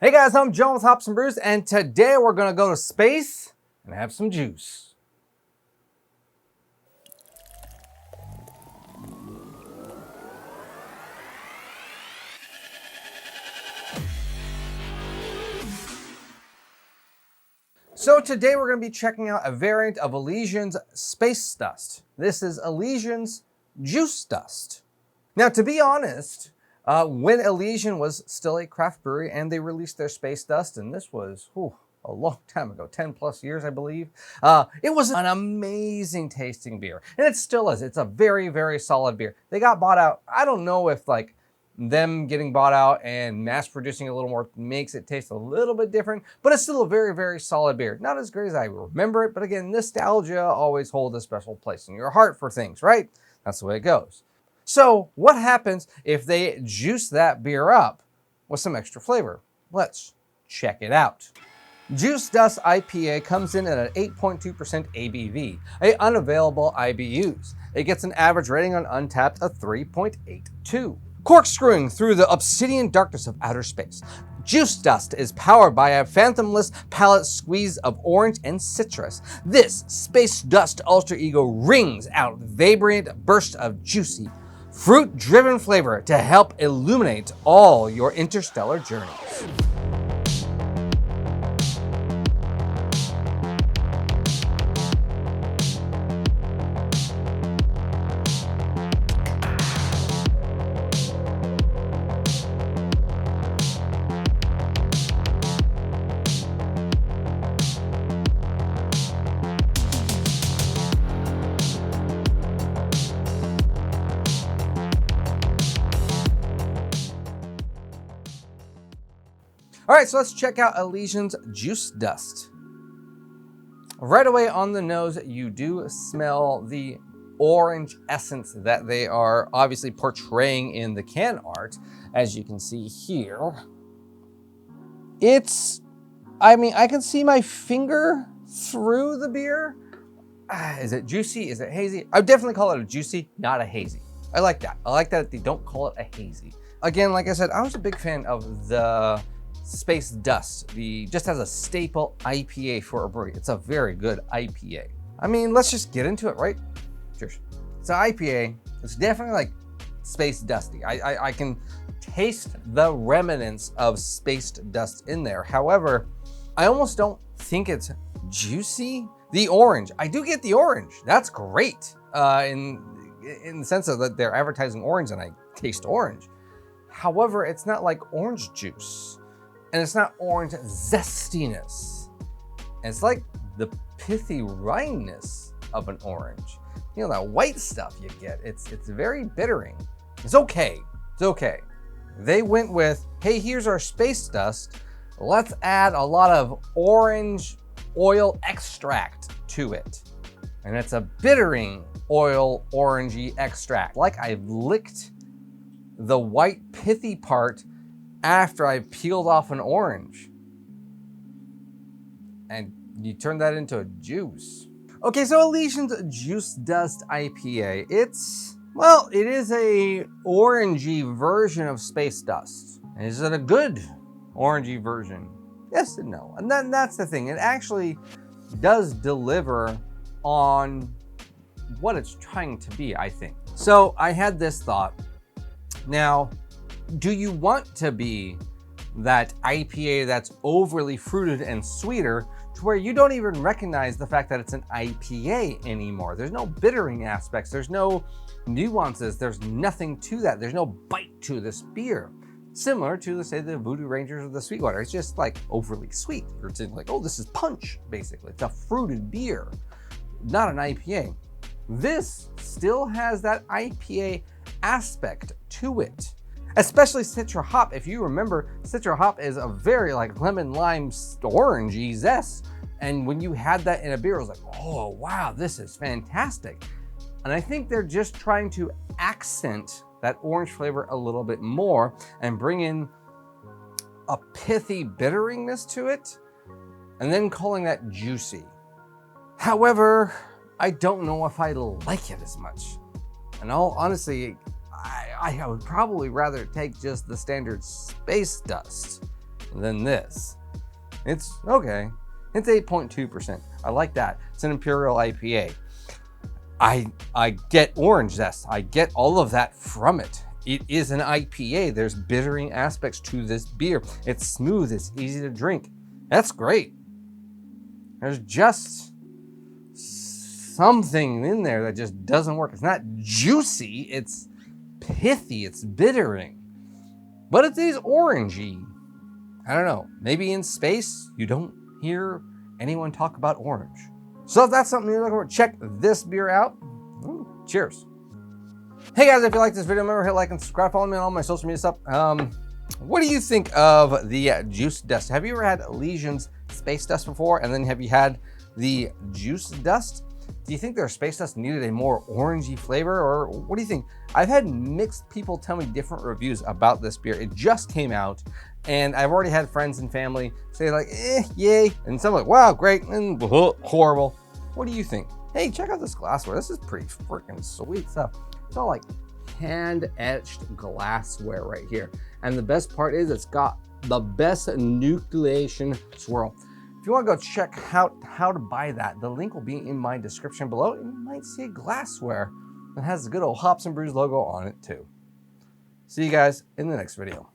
Hey guys, I'm John with Hops and Brews, and today we're gonna go to space and have some juice. So today we're gonna be checking out a variant of Elysian's space dust. This is Elysian's juice dust. Now, to be honest, when Elysian was still a craft brewery and they released their space dust, and this was a long time ago, 10 plus years, I believe, it was an amazing tasting beer. And it still is. It's a very, very solid beer. They got bought out. I don't know if them getting bought out and mass producing a little more makes it taste a little bit different, but it's still a very, very solid beer. Not as great as I remember it, but again, nostalgia always holds a special place in your heart for things, right? That's the way it goes. So what happens if they juice that beer up with some extra flavor? Let's check it out. Juice Dust IPA comes in at an 8.2% ABV, an unavailable IBUs. It gets an average rating on Untappd of 3.82. Corkscrewing through the obsidian darkness of outer space. Juice Dust is powered by a fathomless palate squeeze of orange and citrus. This space dust alter ego wrings out vibrant bursts of juicy, fruit-driven flavor to help illuminate all your interstellar journeys. All right, so let's check out Elysian's Juice Dust. Right away on the nose, you do smell the orange essence that they are obviously portraying in the can art, as you can see here. I can see my finger through the beer. Is it juicy? Is it hazy? I would definitely call it a juicy, not a hazy. I like that. I like that they don't call it a hazy. Again, like I said, I was a big fan of the Space Dust, just as a staple IPA for a brewery. It's a very good IPA. I mean, let's just get into it, right? Cheers. It's an IPA. It's definitely like space dusty. I can taste the remnants of space dust in there. However, I almost don't think it's juicy. The orange, I do get the orange. That's great. In the sense of that they're advertising orange and I taste orange. However, it's not like orange juice. And it's not orange zestiness. It's like the pithy ripeness of an orange. You know, that white stuff you get, it's very bittering. It's okay, it's okay. They went with, hey, here's our space dust. Let's add a lot of orange oil extract to it. And it's a bittering oil orangey extract. Like I licked the white pithy part after I peeled off an orange. And you turn that into a juice. Okay, so Elysian's Juice Dust IPA. It is a orangey version of space dust. Is it a good orangey version? Yes and no. And that's the thing. It actually does deliver on what it's trying to be, I think. So I had this thought. Now, do you want to be that IPA that's overly fruited and sweeter to where you don't even recognize the fact that it's an IPA anymore? There's no bittering aspects, there's no nuances, there's nothing to that, there's no bite to this beer. Similar to, say, the Voodoo Rangers or the Sweetwater. It's just like overly sweet. You're saying like, oh, this is punch, basically. It's a fruited beer, not an IPA. This still has that IPA aspect to it. Especially Citra Hop. If you remember, Citra Hop is a very like lemon, lime, orangey zest. And when you had that in a beer, it was like, oh, wow, this is fantastic. And I think they're just trying to accent that orange flavor a little bit more and bring in a pithy bitteriness to it, and then calling that juicy. However, I don't know if I like it as much. And honestly, I would probably rather take just the standard space dust than this. It's okay. It's 8.2%. I like that. It's an Imperial IPA. I get orange zest. I get all of that from it. It is an IPA. There's bittering aspects to this beer. It's smooth. It's easy to drink. That's great. There's just something in there that just doesn't work. It's not juicy. It's pithy. It's bittering. But it is orangey. I don't know. Maybe in space, you don't hear anyone talk about orange. So if that's something you're looking for, check this beer out. Ooh, cheers. Hey guys, if you like this video, remember hit like and subscribe. Follow me on all my social media stuff. What do you think of the juice dust? Have you ever had Elysian's space dust before? And then have you had the juice dust? Do you think their space dust needed a more orangey flavor, or what do you think? I've had mixed people tell me different reviews about this beer. It just came out, and I've already had friends and family say like, yay, and some like, wow, great, and horrible. What do you think? Hey, check out this glassware. This is pretty freaking sweet stuff. It's all like hand-etched glassware right here. And the best part is it's got the best nucleation swirl. If you want to go check out how to buy that, the link will be in my description below. And you might see glassware that has the good old Hops and Brews logo on it too. See you guys in the next video.